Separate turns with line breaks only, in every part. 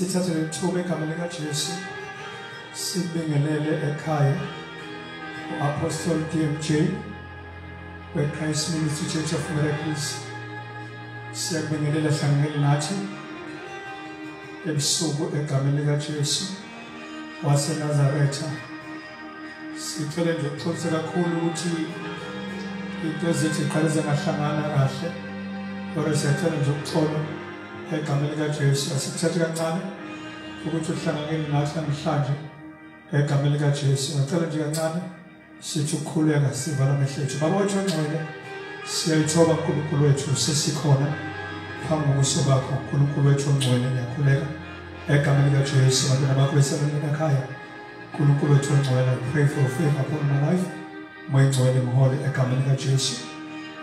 sithathe lethuba igama likaJesu sibingelele ekhaya uApostle DMJ weChrist Ministry Church of Miracles. Siyabingelela hlangene nathi ebusuku egama likaJesu waseNazaretha. Sicela nje ukuxolisa kakhulu ukuthi into ezithi iqalise ngahlangana kahle. Kodwa siyacela nje ukuxola egama likaJesu. Asikuthathe kancane ukuthi uhlangane nathi namhlanje egama likaJesu. Ngicela nje kancane sithi ukukhuleka sivala amehlo ethu. Baba wethu ongcwele, siyayithoba uNkulunkulu wethu sesikhona phambi kobuso bakho. uNkulunkulu wethu ongcwele, ngiyakhuleka egama likaJesu abantwana bakho besebenza ekhaya. uNkulunkulu wethu ongcwele, I pray for favor upon my life. Moyingcwele mholi egama likaJesu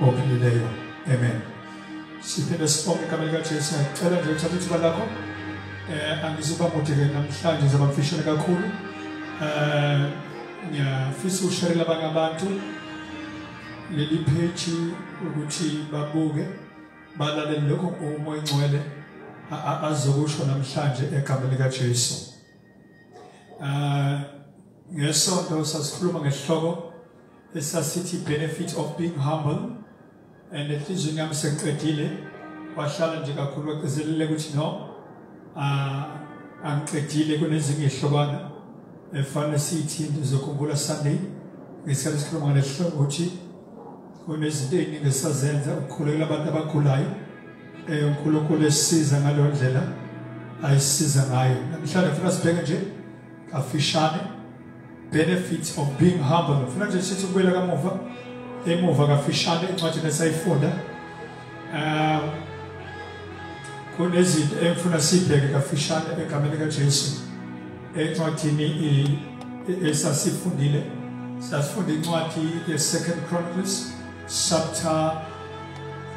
ophilileyo. Amen. Siphinde sibonge igama likaJesu. Ngicela nje uthathe ithuba lakho. Angizuba mude-ke namhlanje ngizoba mfishane kakhulu. Ngiyafisa ukusharela abanye abantu leli page ukuthi babuke balalele lokho umoya ongcwele azokusho namhlanje egama likaJesu. Ngesonto sasikhuluma ngesihloko esasithi benefit of being humble, and enhlizweni yami sengiqedile wahlala nje kakhulu wacezelele ukuthi no, angiqedile kunezinye izihlokwana efanele sithi ndizokhumbula Sunday ngesikhathi sikhuluma ngesihloko ukuthi kunezinto eziningi esazenza ukukhulekela abantu abagulayo. uNkulunkulu esisiza ngaleyo ndlela ayisiza ngayo. Namhlanje ngifuna sibheke nje kafishane benefits of being humble. Ngifuna nje sithi ukubuyela kamuva emuva kafishane incwadi esayifunda. Kunezinto engifuna sibheke kafishane egameni likaJesu encwadini esasifundile. Sasifunda incwadi ye2 Chronicles chapter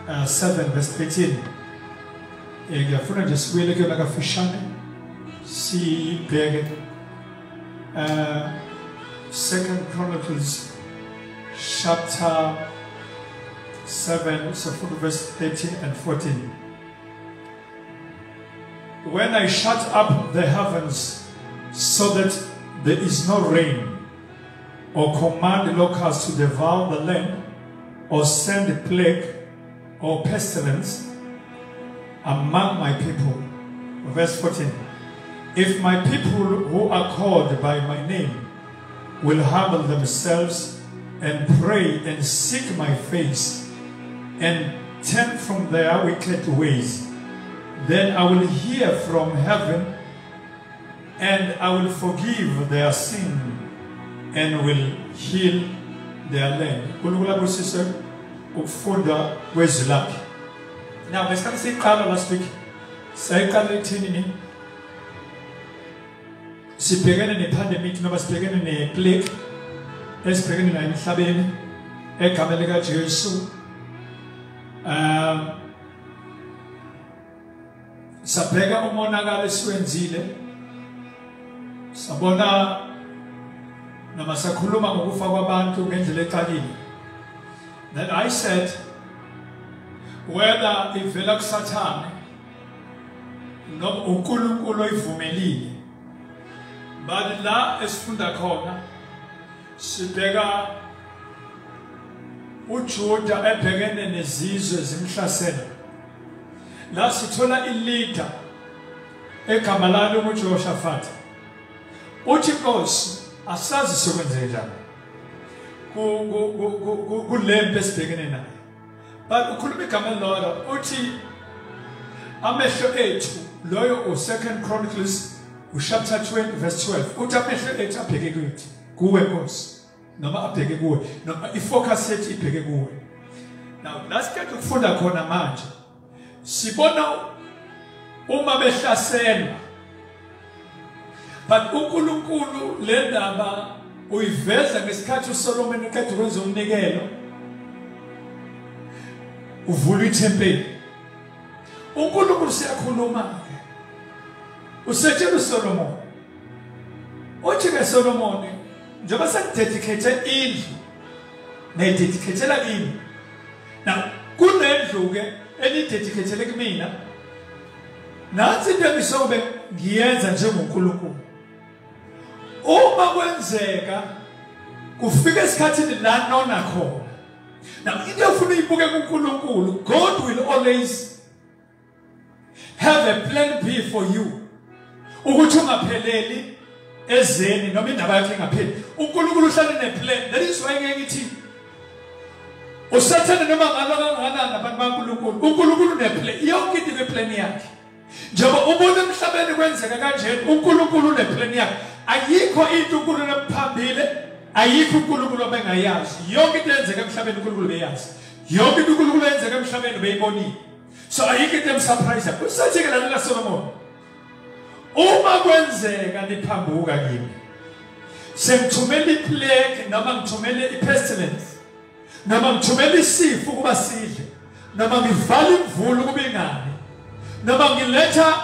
7 verse 13. Ngiyafuna nje sibuyele kuyona kafishane sibheke 2 Chronicles chapter 7, so from verse 13 and 14. When I shut up the heavens so that there is no rain, or command locusts to devour the land, or send plague or pestilence among my people. Verse 14. If my people who are called by my name will humble themselves and pray and seek my face and turn from their wicked ways, then I will hear from heaven and I will forgive their sin and will heal their land. Now, let's come see Carla last week. Say Carla Tinini. She began in a pandemic, no, she began in a plague. Let's begin in a Sabine, a Camelega Jesu. Sapega umonaga leswenzile. Sabona namasakhuluma ngokufa kwabantu ngendlela eqalile. Then I said, whether ivela kuSathane noma uNkulunkulu oyivumelile, but la esifunda khona sibheka uJuda ebhekene nezizwe zimhlasela. La sithola ileader egama lalo uJehoshaphat. Uthi Nkosi, asazi sokwenze njani kulembe esibhekene nayo, but ukhuluma igama lelo uthi amehlo ethu loyo u2 Chronicles chapter 20 verse 12 uthi amehlo ethu abheke kuthi kuwe Nkosi, noma abheke kuwe, noma ifocus yethu ibheke kuwe. Now lasiqeda ukufunda khona manje sibona uma behlaselwa, but uNkulunkulu le ndaba uyiveza ngesikhathi uSolomon eqeda ukwenza umnikelo uvula ithempeli. uNkulunkulu siyakhuluma ke usetshela uSolomon uthi ke Solomon, njengoba sekudedicate indlu nededicatela kimi, now kunendlu ke enidedicatele kumina nansi into engisobe ngiyenza njengoNkulunkulu. Uma kwenzeka kufika esikhathini la nona khona. Now into efuna uyibuke kuNkulunkulu, God will always have a plan B for you. Ukuthi ungapheleli ezeni noma indaba yakhe ingapheli. uNkulunkulu uhlala neplan. That is why ngeke ngithi usathana noma ngalokho nabantu baNkulunkulu. uNkulunkulu neplan. Yonke into iplan yakhe. Njengoba ubona emhlabeni kwenzeka kanje, uNkulunkulu uneplan yakhe. Ayikho into uNkulunkulu ephambili, ayikho uNkulunkulu obengayazi. Yonke into eyenzeka emhlabeni uNkulunkulu beyazi. Yonke into uNkulunkulu eyenzeka emhlabeni beyibonile. So ayikho into emsurprise. Usathi ke lalela Solomon. Uma kwenzeka liphambuka kimi, sengithumela iplague noma ngithumela ipestilence, noma ngithumela isifo kuba sidle, noma ngivala imvula kuba ingani, noma ngiletha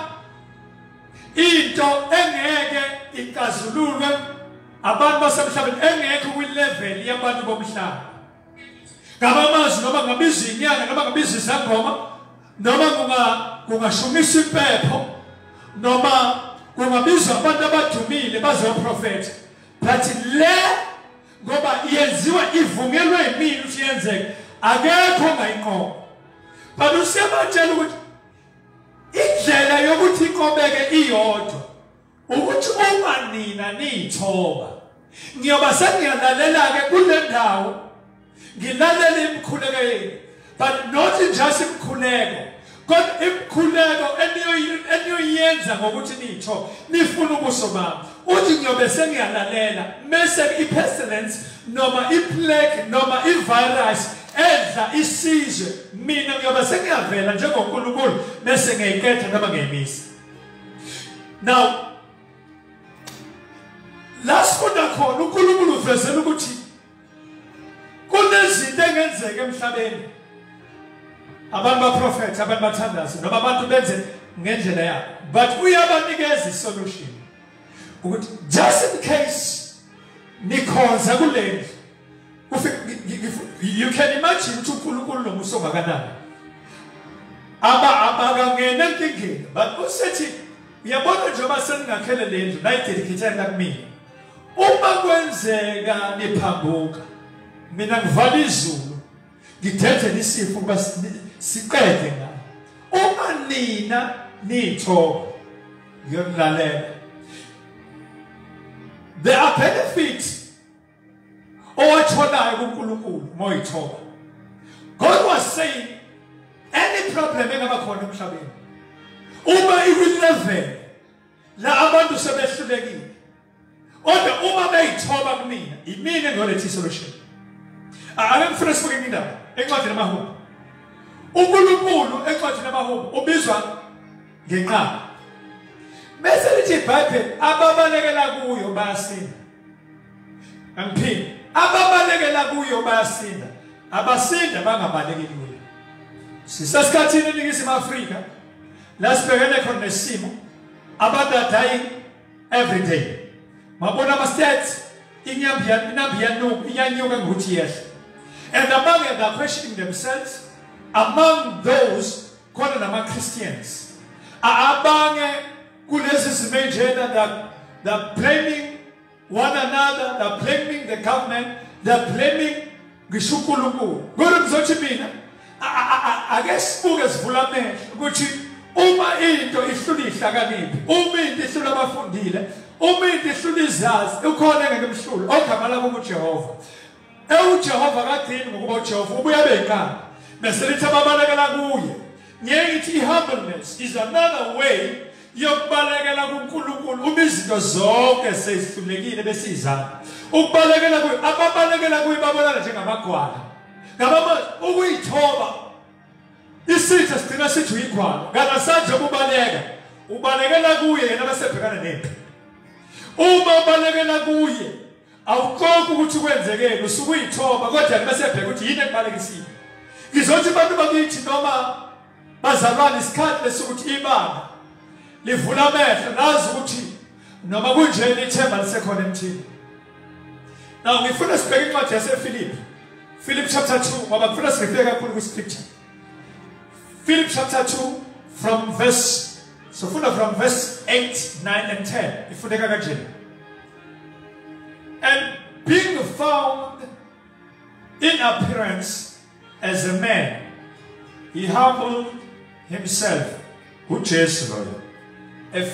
into engeke ikazululwe abantu basemhlabeni, engeke kwilevel yabantu bomhlaba. Ngabamazwi noma ngabiza inyanga noma ngabiza izangoma, noma kungashumisa impepho, noma kungabizwa abantu abadumile bazoprofeta, but le ngoba yenziwa ivunyelwe yimini ukuthi yenzeke, akekho ongayinqoba. But usebatshela ukuthi indlela yokuthi iqobeke iyodwa ukuthi uma nina niyithoba. Ngiyoba sengiyalalela-ke kule ndawo ngilalela imikhuleko yenu, but not just imikhuleko, kodwa imikhuleko eniyoyenza ngokuthi niyithoba nifuna ubuso bami. Uthi ngiyobe sengiyalalela mase i-pestilence noma i-plague noma i-virus edla isizwe, mina ngiyobe sengiyavela njengoNkulunkulu bese ngiyayiketha noma ngiyimisa. Now la sifunda khona uNkulunkulu uvezela ukuthi kunezinto engenzeka emhlabeni abantu baprofetha, abantu bathandaza noma abantu benze ngendlela yabo, but uyabanikeza isolution ukuthi just in case nikhonza kulendlu. You can imagine ukuthi uNkulunkulu nomuso ngakanani abakangena enkingeni, but usethi uyabona njengoba seningakhele lendlu nayidedicate kumina, uma kwenzeka niphambuka mina ngivala izulu ngithethe isifo kuba siqede ngalo. Uma nina nithoba ngiyolalela, there are benefits owatholayo kuNkulunkulu moyithoba. God was saying any problem engaba khona emhlabeni, uma iwilevel la abantu sebehlulekile, kodwa uma beyithoba kumina, imina engoletha isolution. Ake ngifuna sibuke indaba encwadini yamaHubo. uNkulunkulu encwadini yamaHubo ubizwa ngenqaba. Bese lithi iBhayibheli ababalekela kuyo bayasinda. Angiphinde, ababalekela kuyo bayasinda, abasinda bangabalekeli kuyo. Sisesikhathini eNingizimu Afrika la sibhekene khona nesimo abantu are dying every day. Mabona ama-stats inamba iyanyuka ngokuthi yehla. And among them, they're questioning themselves. Among those, called them Christians, they're blaming one another, they're blaming the government, they're blaming Gishukuluku. I guess Pugas Fulame, which Uma into is to the Saganib, Umi the Sulama Fundile, Umi the Sulizaz, you call them Sul, or Kamala Jehovah. Eu Jehovah ratin ngo Jehovah ubuyabeka meselitha babalekela kuye. Ngiyithi humbleness is another way yokubalekela kuNkulunkulu uma izinto zonke sezihlulekile besizana. Ukubalekela kuye, ababalekela kuye babonana njengamagwala. Ngabama ukuyithoba isitha sigcina sithi uyigwala. Kana sanje ubaleka, ubalekela kuye yena basebhekana nempi. Uma ubalekela kuye awukhokho ukuthi kwenzekeni, usukuyithoba kodwa besebheka ukuthi yini ekubalekisile. Ngizothi abantu bakithi noma bazalwane isikhathi lesokuthi ibanga livula amehlo nazi ukuthi noma kunjeni ithemba lisekhona emthini. Now ngifuna sibheke incwadi yaseFilipi. Philip chapter 2 ngoba ngifuna sifike kakhulu kwiscripture. Philip chapter 2 from verse So from verse 8, 9 and 10. And being found in appearance as a man, he humbled himself. Who chased Lord? And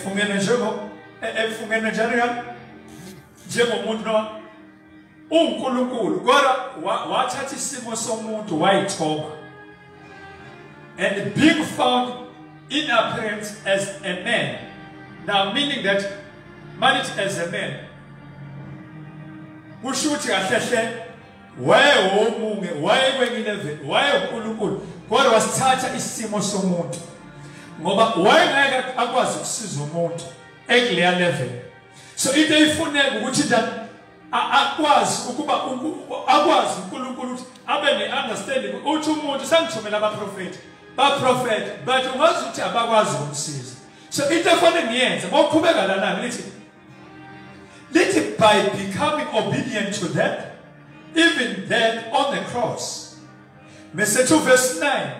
being found in appearance as a man. Now meaning that managed as a man. God was touched isimo somuntu ngoba wayengeke akwazi ukusiza umuntu ekuleya level. So into ifuneka ukuthi that akwazi ukuba akwazi uNkulunkulu ukuthi abe ne-understanding uthi umuntu sangithumela abaprofeti ba-prophet but ungazi ukuthi abakwazi ukumsiza. So into efanele ngiyenze ngokuqhubeka lana lithi by becoming obedient to that, even that on the cross. Message 2 verse 9.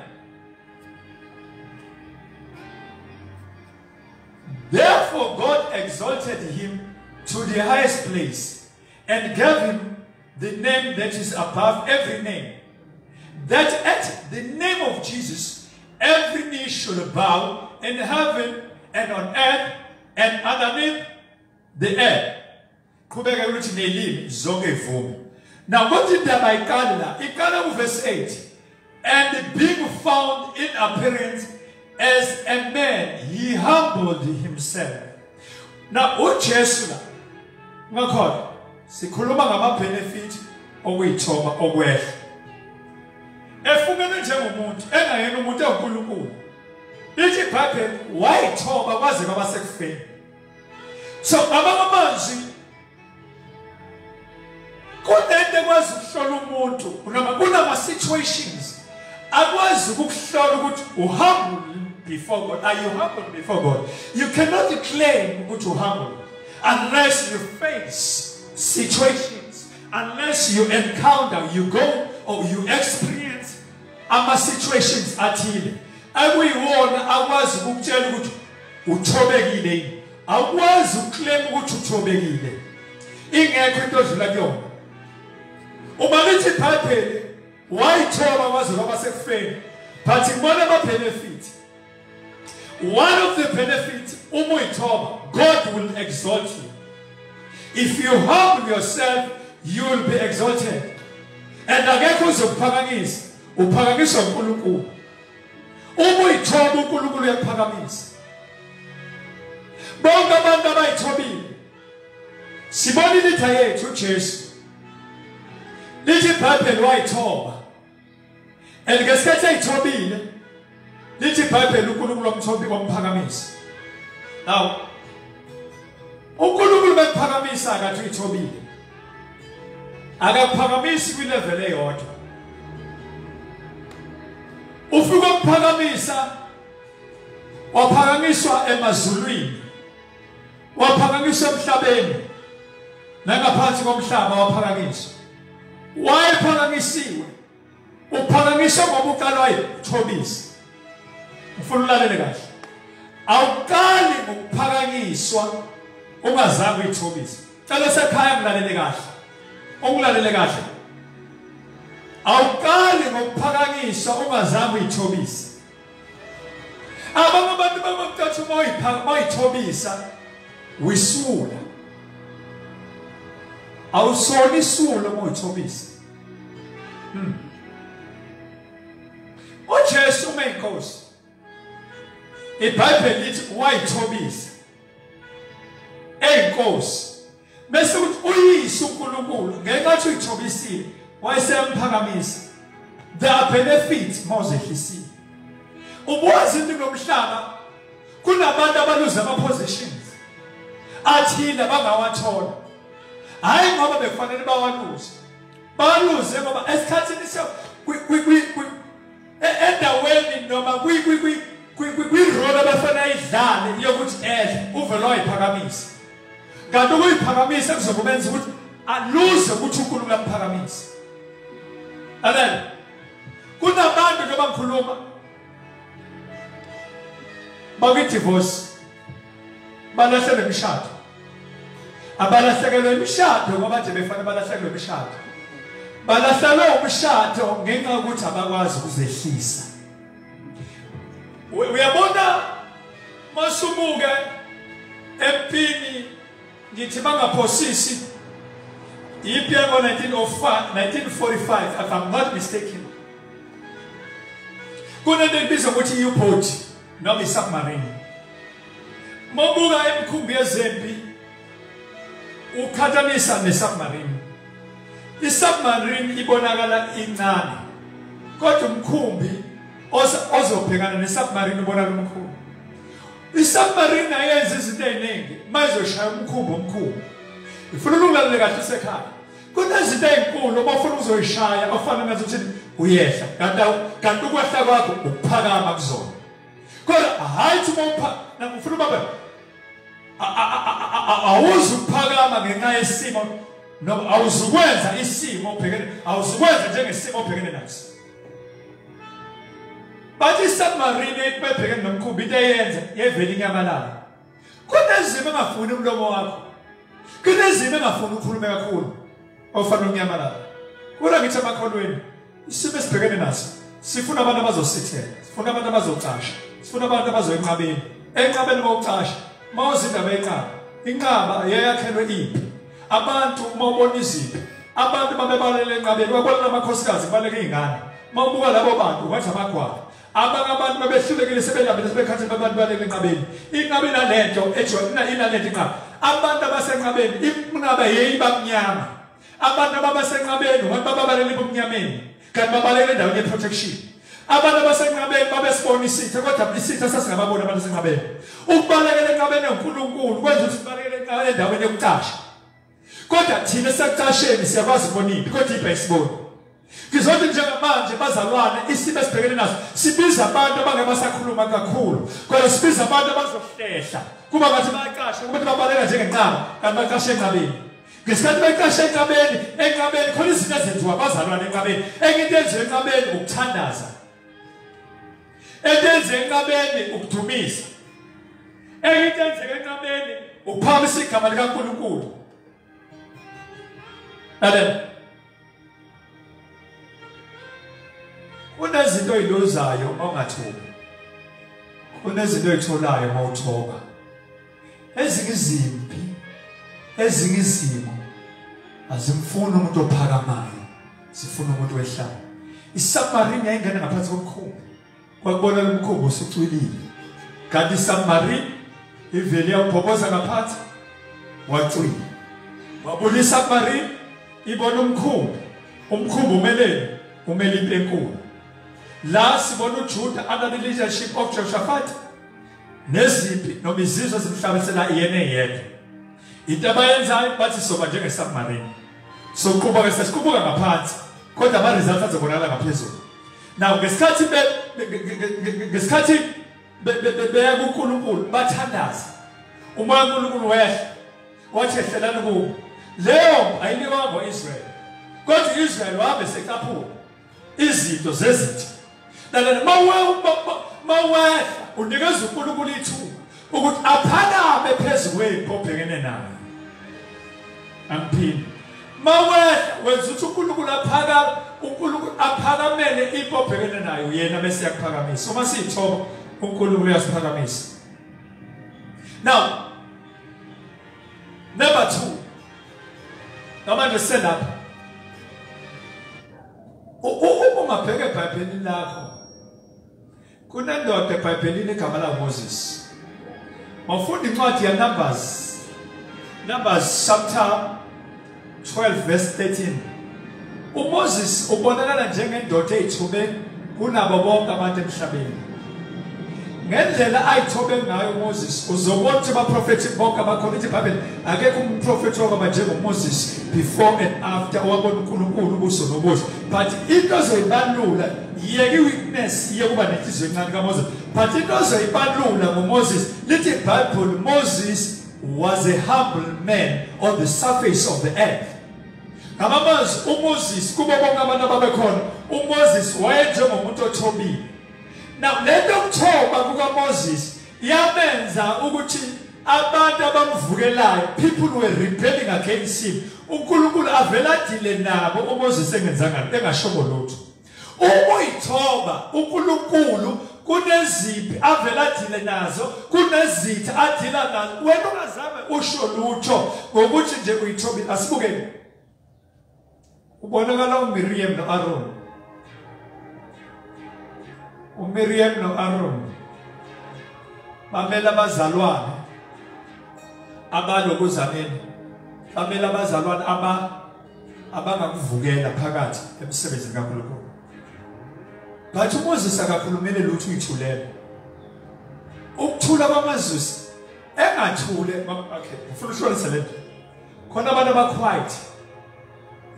Therefore God exalted him to the highest place and gave him the name that is above every name, that at the name of Jesus every knee should bow in heaven and on earth and underneath the earth. Now what did the Ikala verse 8? And being found in appearance as a man, he humbled himself. Now uJesu ngakhona sikhuluma ngama benefit okuyithoba okwehla. Efungene njengomuntu engayena umuntu oNkulunkulu. Lithi iBhayibheli wayithoba kwaze kwaba sekufeni. So abamazwi kunento ekwazi ukuhlola umuntu noma kunama situations akwazi ukuhlola ukuthi uhumble before God. Are you humble before God? You cannot claim ukuthi uhumble unless you face situations, unless you encounter, you go or you experience ama situations athile akuyiwona akwazi ukutshela ukuthi uthobekile. Akwazi ukuclaim ukuthi uthobekile ingekho into odlula kuyona. Uma lithi iBhayibheli wayithoba kwaze kwaba sekufeni, but ibona ama benefit. One of the benefits uma uyithoba, God will exalt you. If you humble yourself, you will be exalted. And akekho uzokuphakanyisa, uphakanyiswa uNkulunkulu. Uma uyithoba uNkulunkulu uyakuphakamisa. Bonke abantu abayithobile sibona ilitha yethu uJesu. Lithi iBhayibheli wayithoba. And ngesikhathi ayithobile lithi iBhayibheli uNkulunkulu wamthobi wamphakamisa. Now uNkulunkulu bekuphakamisa akathi uyithobile. Akaphakamisi kwilevel eyodwa. Ufika ukuphakamisa waphakamiswa emazulwini. Waphakamiswa emhlabeni. Nangaphansi komhlaba waphakamiswa. Wayephakanyisiwe. Uphakanyiswa ngoba uqala wayithobisa. Ufuna ulalele kahle. Awuqali ngokuphakanyiswa ungazange uyithobisa. Cela sekhaya ngilalele kahle. Ongilalele kahle. Awuqali ngokuphakanyiswa ungazange uyithobisa. Abanye abantu bamthatha bayithobisa wisula. Awusona isula uma uyithobisa. uJesu uma inkosi. iBhayibheli lithi wayithobisa. Eyinkosi. Bese ukuthi uyise uNkulunkulu ngenkathi uyithobisile wayesemphakamisa. There are benefits mawuzehlisiwe. Ubuwazi into ngomhlaba kunabantu abaluza ama positions athile bangawathola. Hayi ngoba bekufanele bawaluze. Baluze ngoba esikhathini endaweni noma kwi-role abafana idlale yokuthi uvele wayiphakamisa. Kanti ukuyiphakamisa kuzokubenza ukuthi aluze ukuthi uNkulunkulu amphakamisa. Amen. Kunabantu noma ngikhuluma bakwi-divorce balahlekelwe imishado. Abalahlekelwe imishado ngoba nje befana balahlekelwe imishado. Balahlekelwe umshado ngenxa yokuthi abakwazi ukuzehlisa. Uyabona masumuke empini ngithi bangaphosisi ipi ngo 1945 if I'm not mistaken. Kunento ebizwa ukuthi U-boat noma i-submarine. Mabuka emkhumbi yezempi ukhathanisa ne-submarine. I-submarine ibonakala incane. Kodwa umkhumbi ozobhekana ne-submarine ubonakala umkhulu. I-submarine ayenza izinto eziningi mayizoshaya umkhumbi omkhulu. Ifuna ukulale kahle esekhaya. Kunezinto ezinkulu obafuna uzoyishaya ofana nazo ukuthi uyehla kanti ukwehla kwakho ukuphakama kuzona. Kodwa hayi uma ufuna baba awuzuphakama ngenxa yesimo noma awuzukwenza isimo obhekene awuzukwenza njengesimo obhekene naso. Bathi submarine ebhekene nomkhumbi into eyenza yeveli inyamalala. Kunezimo engafuni umlomo wakho. Kunezimo engafuni ukukhuluma kakhulu ofana unyamalala. Kodwa ngithi amakholweni isimo esibhekene naso sifuna abantu abazosithela, sifuna abantu abazocasha, sifuna abantu abazoyenqabeni. Enqabeni bokucasha mawuzindaba yenqaba. Inqaba yayakhelwe iphi? Abantu mawubona izipho, abantu babebalele enqabeni, babona amakhosikazi baleke izingane. Mawubuka labo bantu wathi amagwala. Abantu babehlulekile sebelambile sebekhathi abantu baleke enqabeni. Inqaba inalento ejona inalento inqaba. Abantu abasenqabeni inqaba yeyibamnyama. Abantu ababasenqabeni babalele ebumnyameni kanti babalele endaweni ye-protection. Abantu abasenqabeni babesibona isitha kodwa isitha sasingababona abantu abasenqabeni. Ukubalekela enqabeni uNkulunkulu kwenza ukuthi sibalekele endaweni yokucasha. Kodwa thina sekucasheni siyakwazi ukubona iphi kodwa iphi ayisiboni. Ngizothi njengamanje bazalwane isimo esibhekene naso sibiza abantu abangabasakhuluma kakhulu kodwa sibiza abantu abazohlehla kuba ngathi bayaqasha ukuthi babaleka njengenqaba kanti baqashe enqabeni. Ngesikhathi beqashe enqabeni khona izinto ezenziwa abazalwane enqabeni. Enye into eyenziwa enqabeni ukuthandaza. Into eyenziwa enqabeni ukudumisa. Enye into eyenziwa enqabeni ukuphakamisa igama likaNkulunkulu. Lalela. Kunezinto ezilozayo ongathobi. Kunezinto ezitholayo mawuthoba. Ezingizimpi, ezingizimo azimfuni umuntu ophakamayo, sifuna umuntu wehlayo. I-submarine yayingena ngaphansi komkhumbi. Kwakubona lo mkhumbi usucwilile. Kanti i-submarine ivele yawubhoboza ngaphansi wacwila. Wabona i-submarine ibona umkhumbi. Umkhumbi umele impi enkulu. La sibona uJuda under the leadership of Jehoshaphat neziphi noma izizwe zimhlabisela yena. Into abayenzayo bathi soba njenge-submarine. Sokuqubuka sesiqubuka ngaphansi kodwa ama-results azobonakala ngaphezulu. Now ngesikhathi beya kuNkulunkulu bathandaza. Umoya kaNkulunkulu wehla wathi ehlelani kubo. Leyo ayinikwanga ngo-Israyeli. Kodwa i-Israyeli wabe secaphuka izinto zezinto. Lalela mawehla unikeza uNkulunkulu ithuba ukuthi aphakame phezulu kwempi obhekene nayo. Angiphinde. Mawehla wenza ukuthi uNkulunkulu aphakamele impi obhekene nayo yena bese yakuphakamisa. Uma siyithoba uNkulunkulu uyasiphakamisa. Now number 2. Namanje selapha. Uma bheke eBhayibhelini lakho kunendoda eBhayibhelini egama la Moses. Mawufunda incwadi ya Numbers chapter 12 verse 13. uMoses ubonakala njengendoda eyithobe kunabo bonke abantu emhlabeni. Ngendlela ayithobe ngayo uMoses uzobona ukuthi abaprofethi bonke abakhona eBhayibhelini akekho umprofethi owaba njengoMoses before and after owabona uNkulunkulu ubuso nobuso. But into ezoyibalula yeke weakness yokuba nenhliziyo encane kaMoses. But into ezoyibalula ngoMoses lithi iBhayibheli Moses was a humble man on the surface of the earth. Ngamazwi uMoses kubo bonke abantu ababekhona uMoses wayenjengomuntu othobile. Now let them talk about Moses. Yamenza ukuthi abantu abamvukelayo, people were rebelling against him. uNkulunkulu avela dile nabo uMoses engenzanga engashoko lutho. Uyithoba uNkulunkulu kuneziphi avela dile nazo, kunezitha adila nazo. Wena ungazame usho lutho ngokuthi nje uyithobile. Asibukeni. Ubonakala uMiriam noAaron. uMiriam noAaron bamela abazalwane abalokuzaneni, bamela abazalwane abangakuvukela phakathi emsebenzini kaNkulunkulu. Bathi uMoses akakhulumele lutho uyithulele. Ukuthula kwaMoses engathule, okay, ufuna uhlolise lento. Khona abantu abaquiet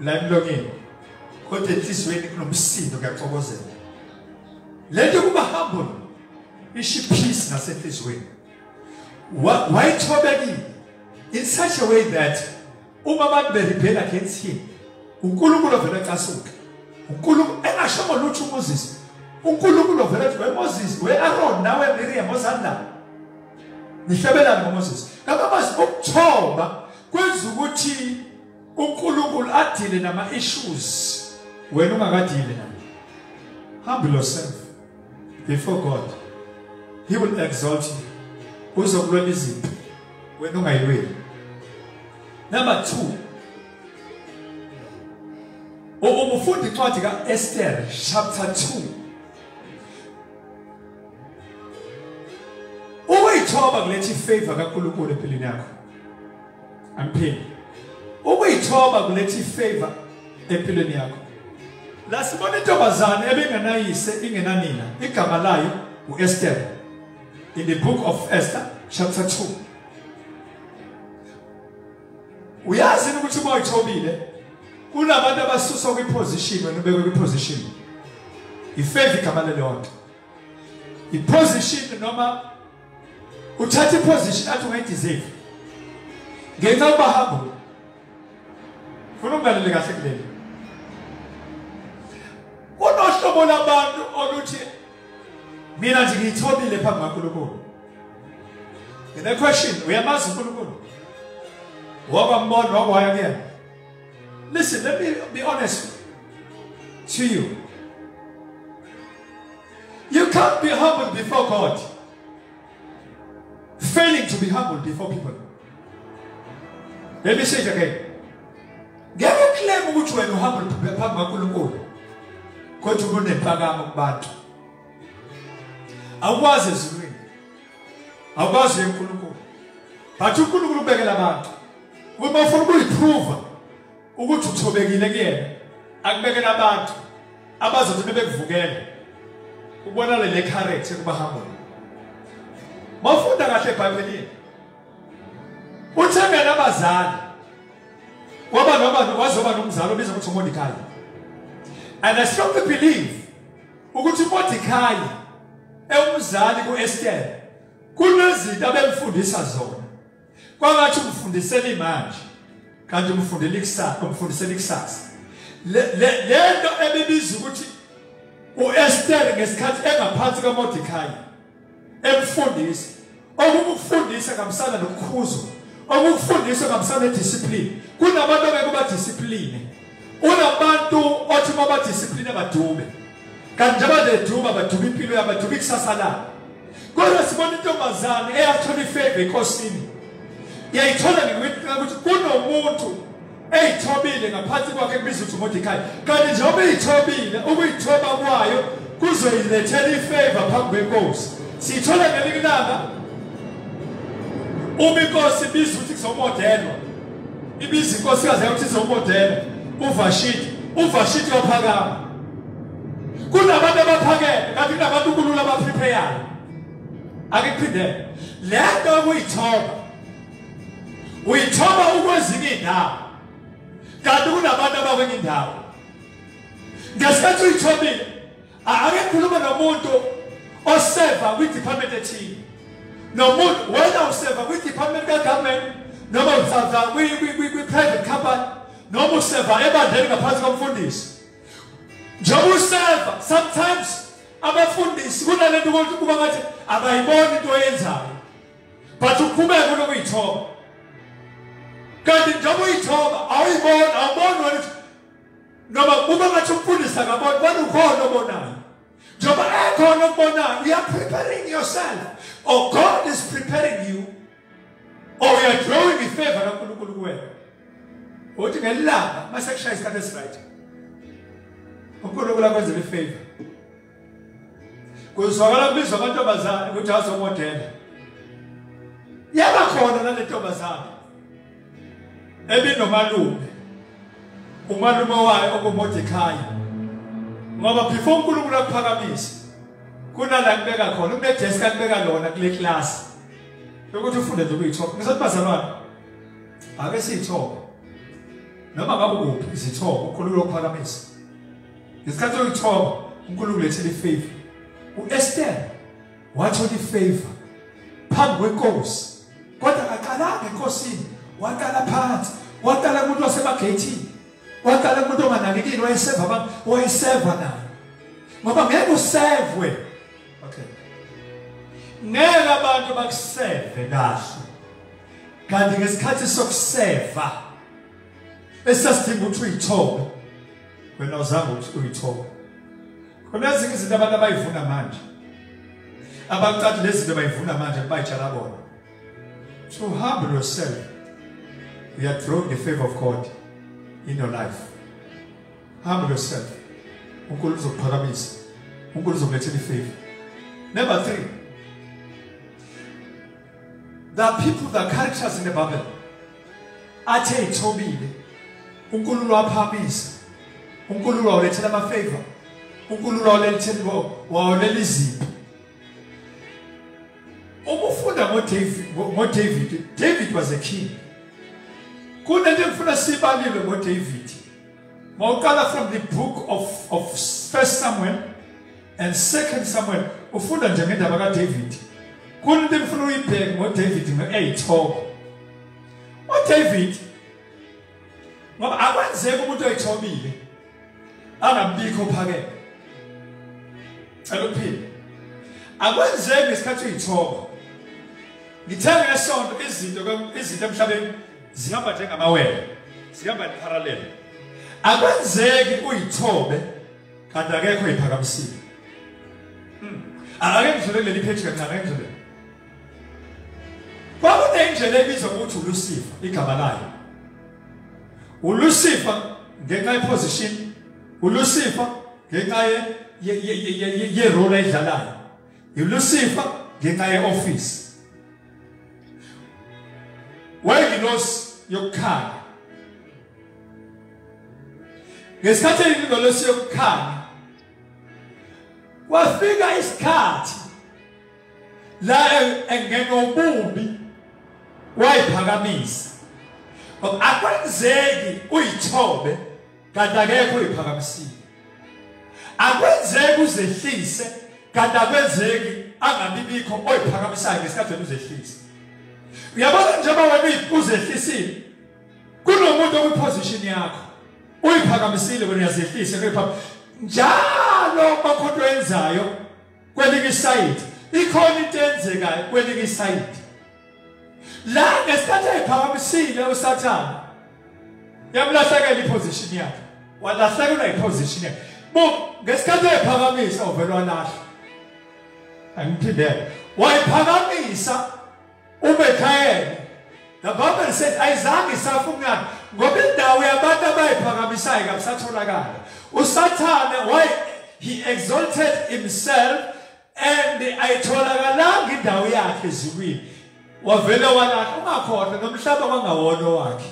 la emlonyeni, kodwa enhliziyweni kunomsindo kuyaxokozela. Lento kuba humble, ishi peace nasenhliziyweni. Wayithobekile in such a way that uma abantu berebel against him, uNkulunkulu vele ecasuka. uNkulunkulu engashongo lutho uMoses. uNkulunkulu vele ethi weMoses, weAaron nawe Miriam ozanda. Nihlebelana ngoMoses. Ngabamazi ukuthoba kwenza ukuthi uNkulunkulu adile nama issues wena ungakadile nayo. Humble yourself before God. He will exalt you. Uzokulwela izipho wena ungayilweli. Number 2. Umufunda incwadi kaEsther chapter 2. Uyithoba kulethi favor kaNkulunkulu empilweni yakho. Ampheli. Uyithoba kulethi favor empilweni yakho. La sibona intombazane ebengenayise ingenanina. Igama layo uEsther. In the book of Esther chapter 2. Uyazi ukuthi uma uyithobile kunabantu abasusa kwiposition wena ubekwe kwiposition. Ifavor igama lelonke. Iposition noma uthatha iposition athi ungayideserve. Ngenxa yokuba humble. Funa ungalele kahle kuleli. Unohlobo labantu oluthi mina nje ngiyithobile phambi kaNkulunkulu. The question, uyamazi uNkulunkulu? Wakwambona wakwaya kuyena. Listen, let me be honest to you. You can't be humble before God, failing to be humble before people. Let me say it again. Ngeke claim ukuthi wena uhumble phambi kaNkulunkulu kodwa unempakamo kubantu. Awukwazi ezulwini. Awukwazi eNkulunkulu. But uNkulunkulu ubekela abantu. Uma ufuna ukuyiprove ukuthi uthobekile kuyena, akubekela abantu abazothi bebekuvukela. Ubona le character kuba humble. Mawufunda kahle eBhayibhelini. Uthengela abazali. Wazoba nomzalo obizwa ukuthi uMordecai. And I strongly believe ukuthi uMordecai umzali kuEsther kunezinto abemfundisa zona. Kwangathi umfundisela imanje kanti umfundisela ikusasa. Lento ebibiza ukuthi uEsther ngesikhathi engaphansi kaMordecai emfundisa okukufundisa kamsana nokukhuzo, okukufundisa kamsana nediscipline. Kunabantu abekuba discipline. Unabantu othi baba discipline abadube. Kanti abadeduba baduba impilo yabo, baduba ikusasa labo. Kodwa sibona intombazane eyathola ifavor enkosini. Yayithola ukuthi kunomuntu eyithobile ngaphansi kwakhe kubizwa ukuthi uMordecai. Kanti njengoba eyithobile, ukuyithoba kwayo kuzoyilethela ifavor phambi kwenkosi. Sithola ngelinye ilanga uma inkosi ibizwa ukuthi kuzomodelwa. Ibiza inkosikazi ukuthi izomodelwa uVashiti waphakama. Kunabantu abaphakeme kanti kunabantu uNkulunkulu abaprepare. Akuphinde lento uyithoba ukwezinye indawo kanti kunabantu abakwenye indawo. Ngesikhathi uyithobile akekhuluma nomuntu oseva kwi-department ethile, nomuntu wena useva kwi-department ka-government noma useva kwi-private company noma useva ebandleni ngaphansi komfundisi. Njengoba useva sometimes abafundisi kunalento ukuthi kuba ngathi abayiboni into oyenzayo. but uqhubeka unokuyithoba kanti njengoba uyithoba awubona ukuthi noma kuba ngathi umfundisa ngabona bani ukhona obonayo njengoba ekhona okubonayo you are preparing yourself or God is preparing you or you are drawing in favor kaNkulunkulu kuwena uthi ngelanga mase kushaya isikhathi esiright uNkulunkulu akwenzele ifavor kuzwakala kubizwa amantombazane ukuthi azomodela yaba khona nale ntombazane ebinomalume umalume wayo okuMordekhai ngoba before uNkulunkulu akuphakamisa kunala kubeka khona kunedesk akubeka lona kule class ukuthi ufunde nje ukuyithoba ngisathi bazalwane ake siyithoba noma ngabe kuphi izithoba uNkulunkulu okuphakamisa ngesikhathi uyithoba uNkulunkulu lethele ifavor uEsther wathola ifavor phambi kwenkosi kodwa akaqalanga enkosini waqala phansi waqala kumuntu wasemageyithini waqala kumuntu onganakekile wayeseva naye ngoba ngeke usevwe okay ngeke abantu bakuseve kahle kanti ngesikhathi sokuseva esasidinga ukuthi uyithobe wena uzange ukuthi uyithobe khona ezinye izinto abantu abayivuna manje abacathi lezi zinto bayivuna manje bayitshala bona so humble yourself you are drawing the favor of God in your life humble yourself uNkulunkulu uzokuphakamisa uNkulunkulu uzokulethela ifavor. Number 3, there are people, that characters in the Bible athe ithobile uNkulunkulu waphamisa uNkulunkulu wawulethela amafavor uNkulunkulu wawulela izipho. Ukufunda David was a king. Kunento engifuna sibalile ngoDavid. Mawuqala from the book of 1 Samuel and 2 Samuel ufunda nje ngendaba kaDavid. Kunento engifuna uyibheke ngoDavid nge-8 uDavid ngoba akwenzeki umuntu oyithobile angabikho phakeme. Alophile. Akwenzeki ngesikhathi uyithoba. Ngithenge esonto izinto emhlabeni zihamba njengamawele. Zihamba parallel. Akwenzeki uyithobe kanti akekho iphakamisile. Ake ngidlule leli page kancane ngidlule. Kwakunendlela ebizwa ukuthi uLucifer igama layo. uLucifer ngenxa yeposition, uLucifer ngenxa ye-role ayidlalayo. uLucifer ngenxa ye-office. Wayengilosi yokukhanya. Ngesikhathi eyingilosi yokukhanya wafika isikhathi la engenobubi wayiphakamisa. Akwenzeki uyithobe kanti akekho uyiphakamisile. Akwenzeki uzehlise kanti akwenzeki angabibikho oyiphakamisayo ngesikhathi uzehlise. Uyabona njengoba wena uzehlisile kunomuntu okwiposition yakho uyiphakamisile wena uyazehlisa njalo bakhonto enzayo kwelinye iside ikhona into enzekayo kwelinye iside. La ngesikhathi eyiphakamisile uSathane yamlahlekela iposition yakhe walahlekelwa iposition yakhe ngesikhathi eyiphakamisa uvela walahla. Angiphindele wayiphakamisa uMikhayeli. The Bible says ayizange isafungana ngoba indawo yabantu abayiphakamisayo kabisatholakala. uSathane why he exalted himself and ayitholakalanga indawo yakhe ezulwini. Wavela walahla ungakhohlwa nomhlaba kwangawona wakhe.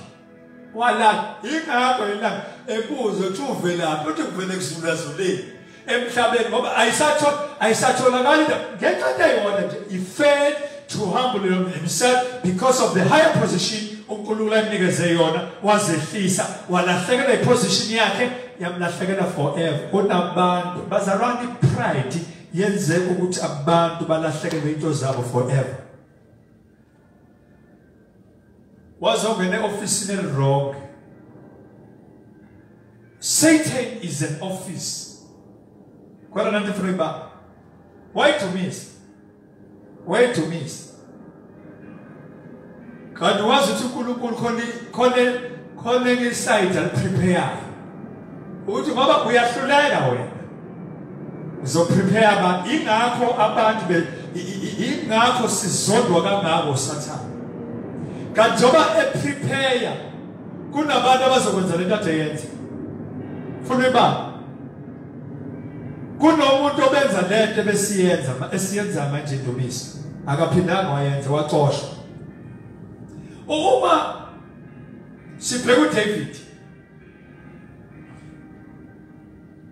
Walahla ingakho yena ebuzo ukuthi uvelaphi uthi kuvele kuzulazuleni emhlabeni ngoba ayisatholakala ngenxa eyona nje he failed to humble himself because of the higher position uNkulunkulu amnikeze yona wazehlisa walahlekelwa iposition yakhe yamlahlekela forever. Kunabantu bazalwane pride yenze ukuthi abantu balahlekelwe into zabo forever. Wazongena office in wrong. Satan is an office. Quite an anti-free. Why to miss? Why to miss? kanti wazi ukuthi uNkulunkulu khona ngeside aliprepare ukuthi ngoba uyahluleka wena uzoprepare abantu ingakho abantu ingakho sizondwa kangako sathana kanti njoba eprepare kunabantu abazokwenza lento ade yenza funa ibaba kunomuntu obenza lento esiyenza manje Ndumiso akaphindanga wayenza waxoshwa uma sibheka uDavid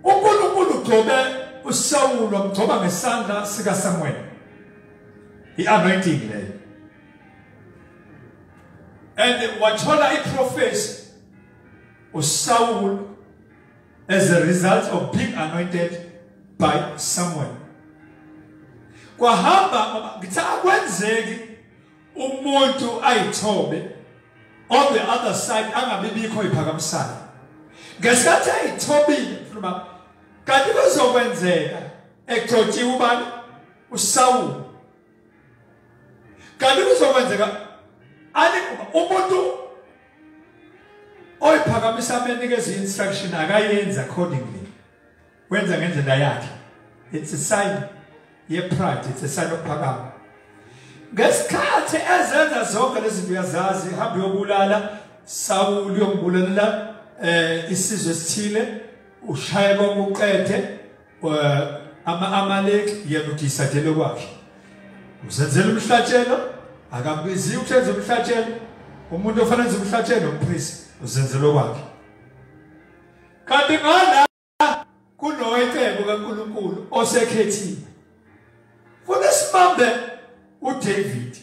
uNkulunkulu ugcobe uSawulu wamgcoba ngesandla sika Samuel i-anointing leyo and wathola iprofesi uSaul as a result of being anointed by Samuel. Kwahamba ngithi akwenzeki umuntu ayithobe on the other side angabibikho iphakamisana. Ngesikhathi ayithobile mfana kanti kuzokwenzeka egcotshiwe ubani uSaul. Kanti kuzokwenzeka umuntu oyiphakamisa amenikeza instruction akayenza accordingly. Wenza ngendlela yakhe. It's a sign ye pride, it's a sign of phakama. Ngesikhathi ezenza zonke lezi zinto uyazazi hamba yobulala Saul yombulalela isizwe esithile ushaya kokuqede ama-Amaleki yena udisadele kwakhe. Usenzela umhlatshelo akabizi ukwenza umhlatshelo umuntu ofanele enze umhlatshelo umpriest uzenzela kwakhe. Kanti ngala kunoyicebo kaNkulunkulu osekhethiwe. Funa simambe uDavid.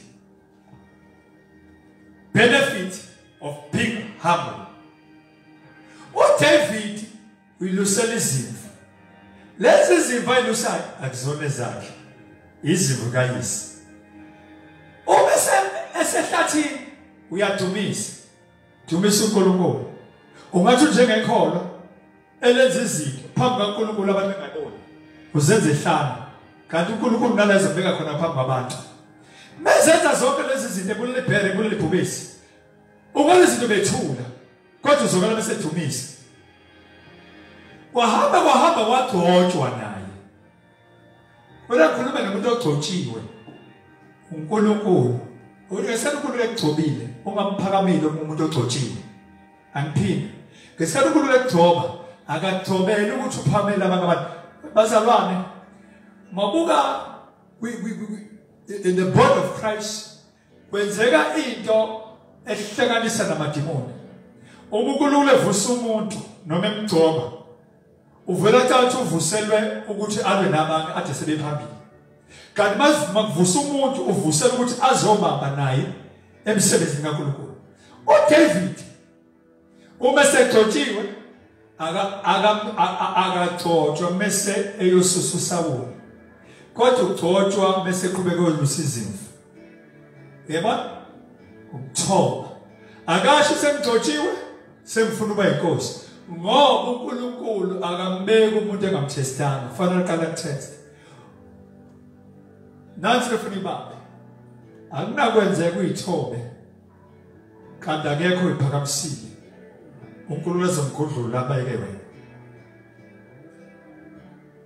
Benefit of being humble. uDavid uyilusela izimvu. Lezi zimvu ayilusayo akuzona zakhe. Izimvu kayise. Uma esehlathini uyadumisa. Dumisa uNkulunkulu. Ungathi njengekholo elenza izinto phambi kaNkulunkulu abantu bengaboni. Uzenze ehlana. Kanti uNkulunkulu nalezo beka khona phambi kwabantu. Mezenza zonke lezi zinto kulibhere kulibhubesi. Ukwenza izinto bethula. Kodwa uzokala bese dumisa. Kwahamba wagcotshwa naye. Wena khuluma nomuntu ogcotshiwe. uNkulunkulu. Ngesikhathi uNkulunkulu ekugcobile, ungamphakamile umuntu ogcotshiwe. Angiphinde. Ngesikhathi uNkulunkulu ekugcoba, akagcobele ukuthi uphamele abantu. Bazalwane, mabuka in the body of Christ kwenzeka into ehlanganisa namadimoni. uNkulunkulu evusa umuntu noma emgcoba uvela thathu uvuselwe ukuthi abe nabanye ade sebephambili. Kanti makuvusa umuntu uvusela ukuthi azobamba naye emsebenzini kaNkulunkulu. uDavid uma segcotshiwe akagcotshwa mase eyosusa uSawulu. Kodwa ugcotshwa mase qhubeka olusa izimvu. Yebo? Ukuthoba. Akasho semgcotshiwe semfuna uba inkosi. Ngoba uNkulunkulu akambeki umuntu engamthestanga, kufanele aqale test. Nansi lefuna ibaba. Akunakwenzeka uyithobe. Kanti akekho iphakamisile. uNkulunkulu ezomgudlula abayeke wena.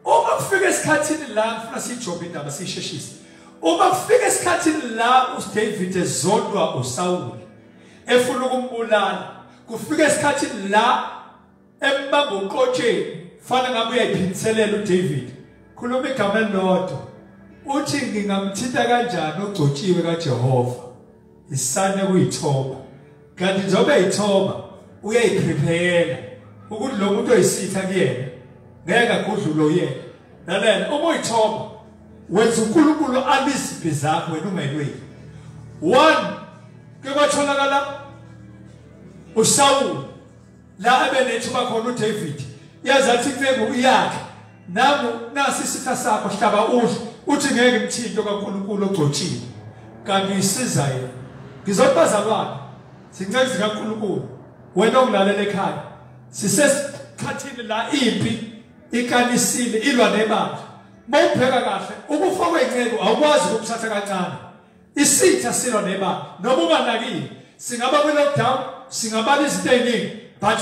Uma kufika esikhathini la ngifuna sijobe indaba sisheshise. Uma kufika esikhathini la uDavid ezondwa uSaul efuna ukumbulala, kufika esikhathini la embamba uqotsheni, fana ngabe uyayiphindiselela uDavid. Khuluma igama elilodwa. Uthi ngingamthinta kanjani ogcotshiwe kaJehova. Isane kuyithoba. Kanti njengoba eyithoba uyayiprepare ukuthi lo muntu oyisitha kuyena ngeke agudlulo yena. Lalela uma uyithoba wenza uNkulunkulu aliziphi zakho wena ungelweni. 1 ke kwatholakala uSaul la ebenethuba khona uDavid yazathi incebo iyakhe nami nasi isitha sakho hlaba udle uthi ngeke ngithinto kaNkulunkulu ogcotshiwe kanti isiza yena. Ngizobazalwana sinceke kaNkulunkulu wena onglalela ekhaya sisesikhathini la impi ikanisile ilwa nebandla. Mawubheka kahle ukufa kwencebo awukwazi ukuthatha kancane. Isitha silwa nemali. Noma unganakile, singaba kwi-lockdown, singabala izinto eziningi, but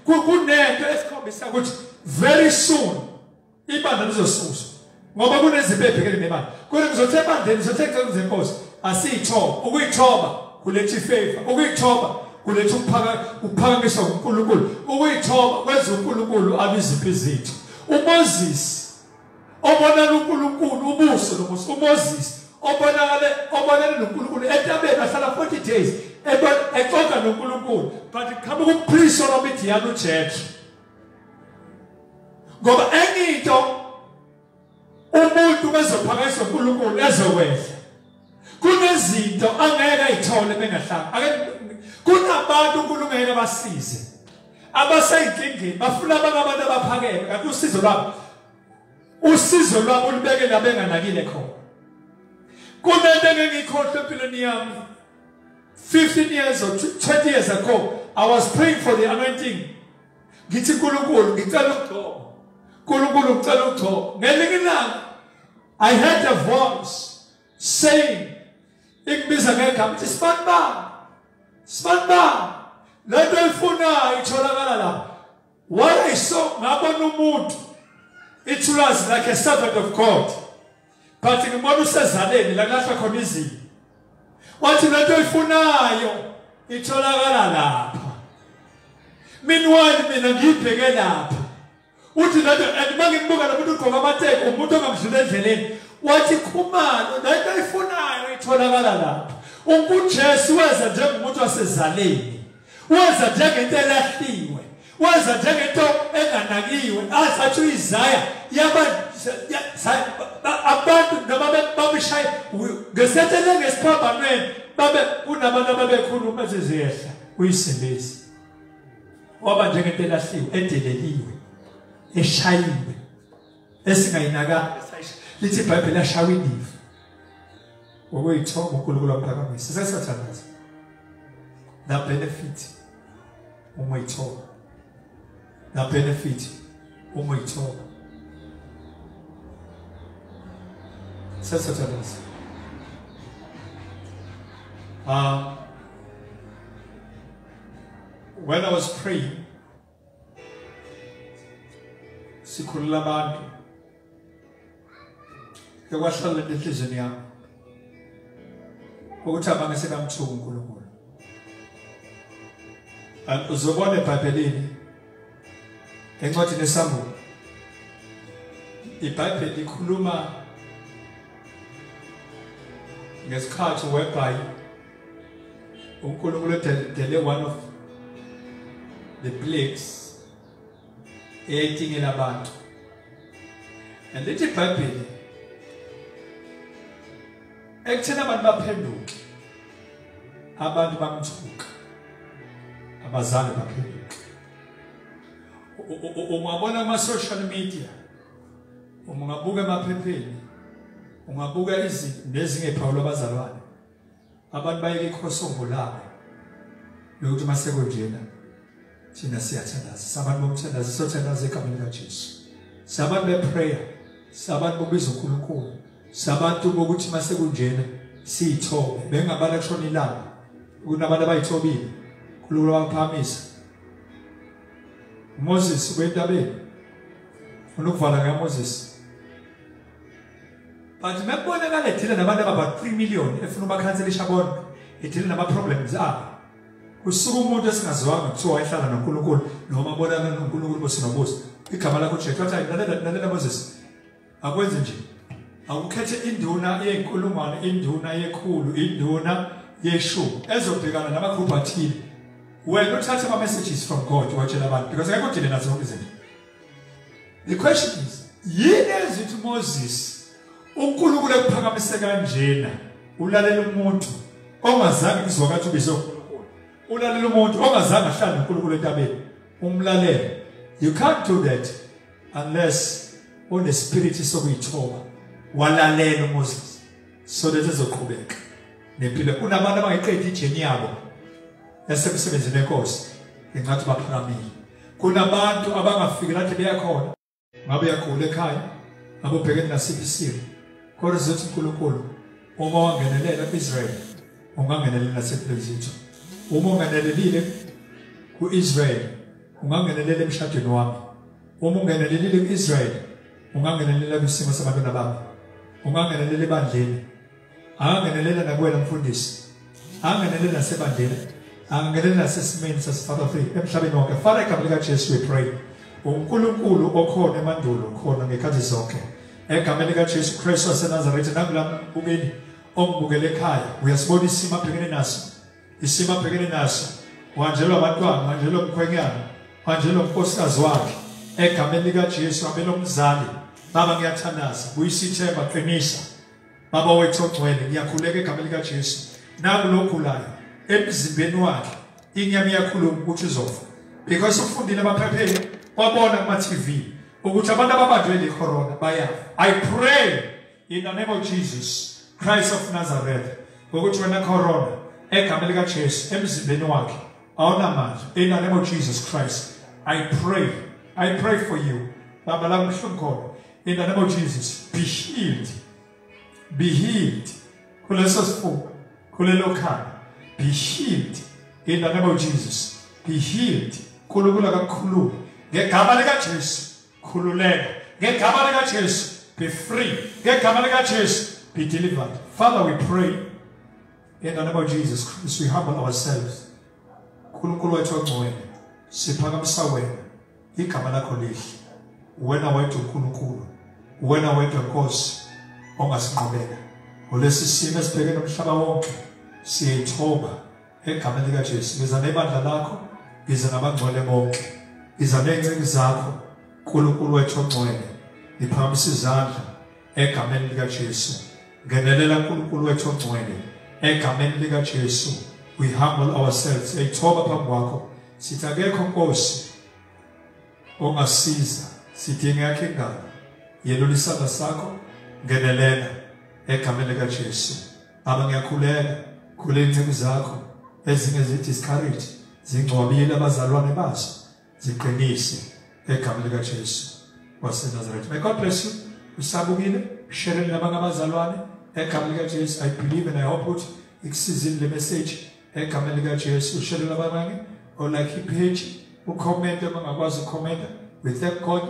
kunento esikhombisa ukuthi very soon ibandla lizosuswa. Ngoba kunezinto ebhekene nemali. Kodwa ngizothe ebandleni, ngizothe kuzenza inkosi, asiyithoba. Ukuyithoba kuletha ifavor. Ukuyithoba kuletha ukuphakamiswa kuNkulunkulu. Ukuyithoba kwenza uNkulunkulu abiziphi izitho. uMoses obonana uNkulunkulu ubuso lobuso. uMoses obonana noNkulunkulu entabeni ahlala 40 days exoxa noNkulunkulu, but qhamuka umpriest waMidiyani uJethro. Ngoba enye into umuntu bezophakanyiswa uNkulunkulu ezokwehla, kunezinto angeke ayithole bengahlanga. Kunabantu uNkulunkulu ngeke basize abaseyinkingeni, bafuna abantu abaphakeme. Kanti usizo lwabo ulibeke la benganakile khona. Kunento engikhohle empilweni yami 15 years or 20 years ago, I was praying for the anointing. Ngithi uNkulunkulu ngicela ukugcoba, uNkulunkulu ngicela ukugcoba. Ngelinye ilanga I heard a voice saying, "Ikbiza ngegama lithi Spanba, lento eyifunayo itholakala la." What I saw, ngabona umuntu ithulazi like a servant of God, but ngibona usezaleni la kulahla khona izinto. Wathi lento eyifunayo itholakala lapha. Meanwhile mina ngibheke lapha. Uthi lento ngimbuka lo muntu ugqoka amateko, umuntu ongamdlula endleleni. Wathi khumalo lento eyifunayo itholakala lapha. UJesu weza njengomuntu wasezaleni, weza njengento elahliwe, weza njengento enganakiwe. Asathi uIsaya abantu babishaya ngesetele ngesiphambanweni, kunabantu ababekhuluma ezizehla uyisebezi. Waba njengento elahliwe, edeleliwe, eshayiwe, esingayinaka. Lithi iBhayibheli ashawa inifu. Ukuyithoba uNkulunkulu aphakamisa. Sesathandaza na benefit uma uyithoba, na benefit uma uyithoba. Sesathandaza when I was praying, sikhulula abantu ekwahlala enhlizweni yami ukuthi abangese bamthuka uNkulunkulu. Uzobona eBhayibhelini encwadini yeSamuel, iBhayibheli likhuluma ngesikhathi whereby uNkulunkulu edele one of the plagues eyayitingela abantu. And lithi iBhayibheli ekutheni abantu baphenduke, abantu bamthuka, abazali baphenduke. Ungabona ama-social media, ungabuka emaphepheni, ungabuka izinto nezingephawula abazalwane, abantu bayeke ikhosongo labo lokuthi masekunjena thina siyathandaza. Sabantu bomthandazo, siyothandaza egameni likaJesu. Sabantu beprayer, sabantu bokubiza uNkulunkulu, sabantu bokuthi masekunjena siyithobe. Bengabala kushona ilanga, kunabantu abayithobile uNkulunkulu waphamisa. Moses kwentabeni unokuvala ngaMoses, but mekubonakala edile nabantu ababa 3 million efuna ubakhanselisha bonke, edile nama-problems abo. Kusuka umuntu esingazwanga kuthiwa wayehlala noNkulunkulu noma bonana noNkulunkulu bosinobuso. Igama lakho uJesu wathi lalela Moses, akwenze nje, awukhethe induna yenkulungwane, induna yekhulu, induna yeshumi ezobhekana namagruphu athile. Wena uthathe ama-messages from God watshela abantu, because akekho udile nazo zonke izinto. The question is, yini ezithi Moses uNkulunkulu ekuphakamise kanjena ulalela umuntu ongazange kuzwakala ubizo uNkulunkulu, ulalela umuntu ongazange ahlale noNkulunkulu entabeni, umlalele? You can't do that unless on the spirit sokuyithoba walalela uMoses so that ezoqhubeka nempilo. Kunabantu abangayiqedi ijeni yabo yasemsebenzini enkosi engathi baphakamile. Kunabantu abangafiki lapho beyakhona, ngabe uyakhula ekhaya, ngabe ubhekene nasiphi isimo, kodwa sizothi uNkulunkulu uma wangenelela Israel ungangenelela nasePlezitho uma unganelelile kuIsrael ungangenelela emshadweni wami uma ungenelelile kuIsrael ungangenelela kwisimo sabantwana bami ungangenelela ebandleni angangenelela nakuwena mfundisi angangenelela nasebandleni angangenelela nasesimeni sasifaka free emhlabeni wonke Father igama likaJesu we pray uNkulunkulu okhona emandulo khona ngekhathi zonke egameni likaJesu Kristu waseNazaretha nakulami ubeni ongibukele ekhaya uyasibona isimo abhekene naso isimo abhekene naso wanjelwa abantwana wanjelwa umkhwenyana wanjelwa unkosikazi wakhe egameni likaJesu abelo mzali baba ngiyathandaza buyisithemba qinisa baba wethu ogcwele ngiyakhuleka egameni likaJesu nakulokhu layo emzimbeni wakhe inyama iyakhuluma ukuthi uzofa because ufundile abaphephele wabona kuma TV ukuthi abantu ababanjwe le corona bayafa I pray in the name of Jesus Christ of Nazareth ukuthi wena corona egameni likaJesu emzimbeni wakhe awunamandla in the name of Jesus Christ I pray for you baba la mhlungu in the name of Jesus be healed kuleso sifuba kulelo khanda be healed in the name of Jesus be healed kulula kakhulu ngegama likaJesu khululeka ngegama likaJesu be free ngegama likaJesu be delivered Father we pray in the name of Jesus Christ we humble ourselves uNkulunkulu wethu ogcwele siphakamisa wena igama lakho lihle wena wethu uNkulunkulu wena wethu Nkosi ongasinqobela olesi simo esibhekene nomhlaba wonke siyithoba egameni likaJesu biza nebandla lakho biza nabangcwele bonke biza nenceki zakho uNkulunkulu wethu ogcwele iphakamisa izandla egameni likaJesu ngenelela uNkulunkulu wethu ogcwele egameni likaJesu we humble ourselves ethoba phambi kwakho sithi akekho Nkosi ongasiza sidinga yakhe ingalo yelula isandla sakho ngenelela egameni likaJesu aba ngiyakhuleka khule inceki zakho ezinye zidiscourage zingcwabile abazalwane bazo ziqinise egameni likaJesu waseNazaretha may God bless you usabukile share nabanye abazalwane egameni likaJesu I believe and I hope ukuthi ikusizile le message egameni likaJesu share nabanye or like ipage ucomment mangakwazi ucomment we thank God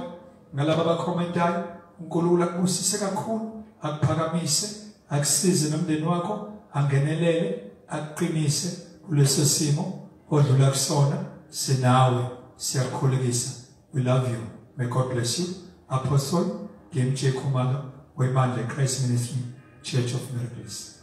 ngalabo abacommentayo uNkulunkulu akubusise kakhulu akuphakamise akusize nomndeni wakho angenelele akuqinise kuleso simo odlula kusona sinawe siyakhulekisa we love you may God bless you Apostle Game J Khumalo webandla Christ Ministry Church of Miracles